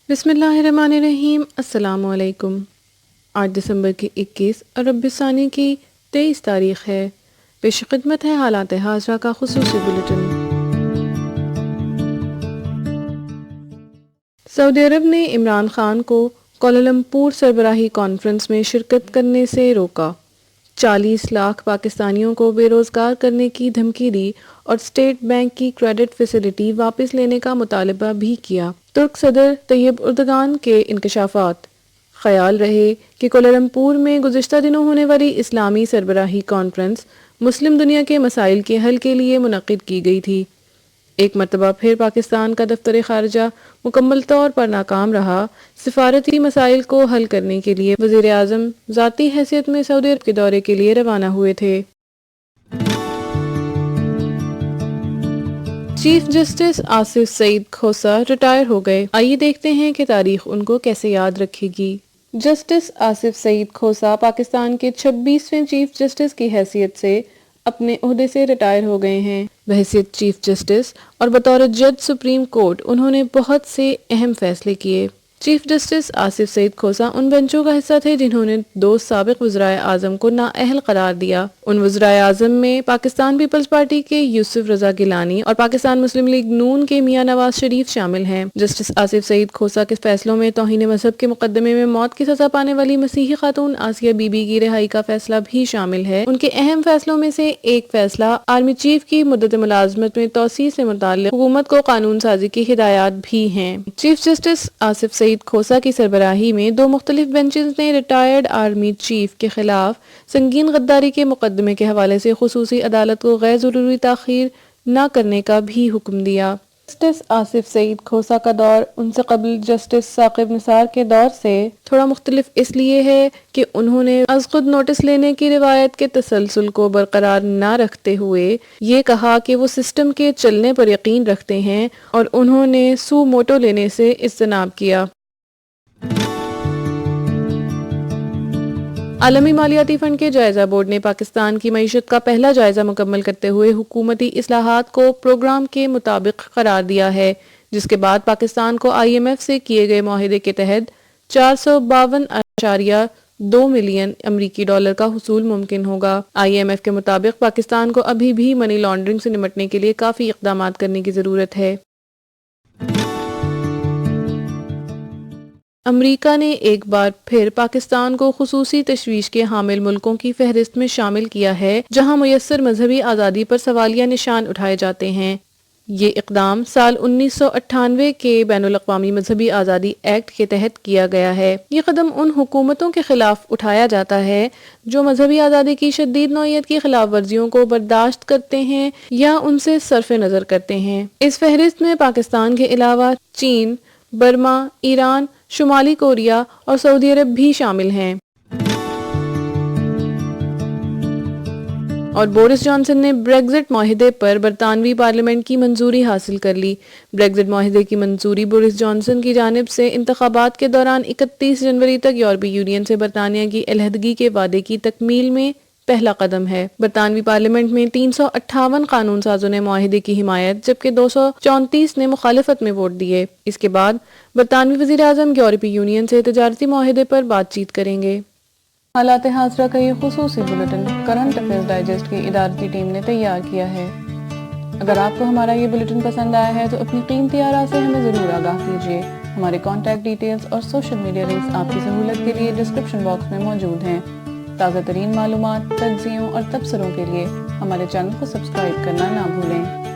بسم اللہ الرحمن الرحیم۔ السلام علیکم۔ آج دسمبر کی 21 اور ربیع الثانی کی 23 تاریخ ہے۔ پیش خدمت ہے حالات حاضرہ کا خصوصی بلیٹن۔ سعودی عرب نے عمران خان کو کوالالمپور سربراہی کانفرنس میں شرکت کرنے سے روکا۔ 40 لاکھ پاکستانیوں کو بے روزگار کرنے کی دھمکی دی اور اسٹیٹ بینک کی کریڈٹ فیسلٹی واپس لینے کا مطالبہ بھی کیا۔ ترک صدر طیب اردگان کے انکشافات۔ خیال رہے کہ کوالالمپور میں گزشتہ دنوں ہونے والی اسلامی سربراہی کانفرنس مسلم دنیا کے مسائل کے حل کے لیے منعقد کی گئی تھی۔ ایک مرتبہ پھر پاکستان کا دفتر خارجہ مکمل طور پر ناکام رہا۔ سفارتی مسائل کو حل کرنے کے لیے وزیر اعظم ذاتی حیثیت میں سعودی عرب کے دورے کے لیے روانہ ہوئے تھے۔ چیف جسٹس آصف سعید کھوسہ ریٹائر ہو گئے۔ آئیے دیکھتے ہیں کہ تاریخ ان کو کیسے یاد رکھے گی۔ جسٹس آصف سعید کھوسہ پاکستان کے 26ویں چیف جسٹس کی حیثیت سے اپنے عہدے سے ریٹائر ہو گئے ہیں۔ بحیثیت چیف جسٹس اور بطور جج سپریم کورٹ انہوں نے بہت سے اہم فیصلے کیے۔ چیف جسٹس آصف سعید کھوسہ ان بینچوں کا حصہ تھے جنہوں نے 2 سابق وزرائے اعظم کو نااہل قرار دیا۔ ان وزرائے اعظم میں پاکستان پیپلز پارٹی کے یوسف رضا گیلانی اور پاکستان مسلم لیگ نون کے میاں نواز شریف شامل ہیں۔ جسٹس آصف سعید کھوسہ کے فیصلوں میں توہین مذہب کے مقدمے میں موت کی سزا پانے والی مسیحی خاتون آسیہ بی بی کی رہائی کا فیصلہ بھی شامل ہے۔ ان کے اہم فیصلوں میں سے ایک فیصلہ آرمی چیف کی مدت ملازمت میں توسیع سے متعلق حکومت کو قانون سازی کی ہدایات بھی ہیں۔ چیف جسٹس آصف سعید کھوسہ کی سربراہی میں 2 مختلف بینچز نے ریٹائرڈ آرمی چیف کے خلاف سنگین غداری کے مقدمے کے حوالے سے خصوصی عدالت کو غیر ضروری تاخیر نہ کرنے کا بھی حکم دیا۔ جسٹس آصف سعید کھوسہ کا دور ان سے قبل جسٹس ثاقب نثار کے دور سے تھوڑا مختلف اس لیے ہے کہ انہوں نے از خود نوٹس لینے کی روایت کے تسلسل کو برقرار نہ رکھتے ہوئے یہ کہا کہ وہ سسٹم کے چلنے پر یقین رکھتے ہیں، اور انہوں نے سو موٹو لینے سے اجتناب کیا۔ عالمی مالیاتی فنڈ کے جائزہ بورڈ نے پاکستان کی معیشت کا پہلا جائزہ مکمل کرتے ہوئے حکومتی اصلاحات کو پروگرام کے مطابق قرار دیا ہے، جس کے بعد پاکستان کو IMF سے کیے گئے معاہدے کے تحت 452.2 ملین امریکی ڈالر کا حصول ممکن ہوگا۔ IMF کے مطابق پاکستان کو ابھی بھی منی لانڈرنگ سے نمٹنے کے لیے کافی اقدامات کرنے کی ضرورت ہے۔ امریکہ نے ایک بار پھر پاکستان کو خصوصی تشویش کے حامل ملکوں کی فہرست میں شامل کیا ہے جہاں میسر مذہبی آزادی پر سوالیہ نشان اٹھائے جاتے ہیں۔ یہ اقدام سال 1998 کے بین الاقوامی مذہبی آزادی ایکٹ کے تحت کیا گیا ہے۔ یہ قدم ان حکومتوں کے خلاف اٹھایا جاتا ہے جو مذہبی آزادی کی شدید نوعیت کی خلاف ورزیوں کو برداشت کرتے ہیں یا ان سے صرف نظر کرتے ہیں۔ اس فہرست میں پاکستان کے علاوہ چین، برما، ایران، شمالی کوریا اور سعودی عرب بھی شامل ہیں۔ اور بورس جانسن نے بریگزٹ معاہدے پر برطانوی پارلیمنٹ کی منظوری حاصل کر لی۔ بریگزٹ معاہدے کی منظوری بورس جانسن کی جانب سے انتخابات کے دوران 31 جنوری تک یورپی یونین سے برطانیہ کی علیحدگی کے وعدے کی تکمیل میں پہلا قدم ہے۔ برطانوی پارلیمنٹ میں 358 قانون سازوں نے معاہدے کی حمایت جبکہ 234 نے مخالفت میں ووٹ دیے۔ اس کے بعد برطانوی وزیر اعظم یورپی یونین سے تجارتی معاہدے پر بات چیت کریں گے۔ حالات حاضرہ کا یہ خصوصی بلیٹن کرنٹ افیئرز ڈائجسٹ کی ادارتی ٹیم نے تیار کیا ہے۔ اگر آپ کو ہمارا یہ بلیٹن پسند آیا ہے تو اپنی قیمتی آراء سے ہمیں ضرور آگاہ کیجیے۔ ہمارے کانٹیکٹ ڈیٹیلز اور سوشل میڈیا لنکس آپ کی سہولت کے لیے ڈسکرپشن باکس میں موجود ہیں۔ تازہ ترین معلومات، تجزیوں اور تبصروں کے لیے ہمارے چینل کو سبسکرائب کرنا نہ بھولیں۔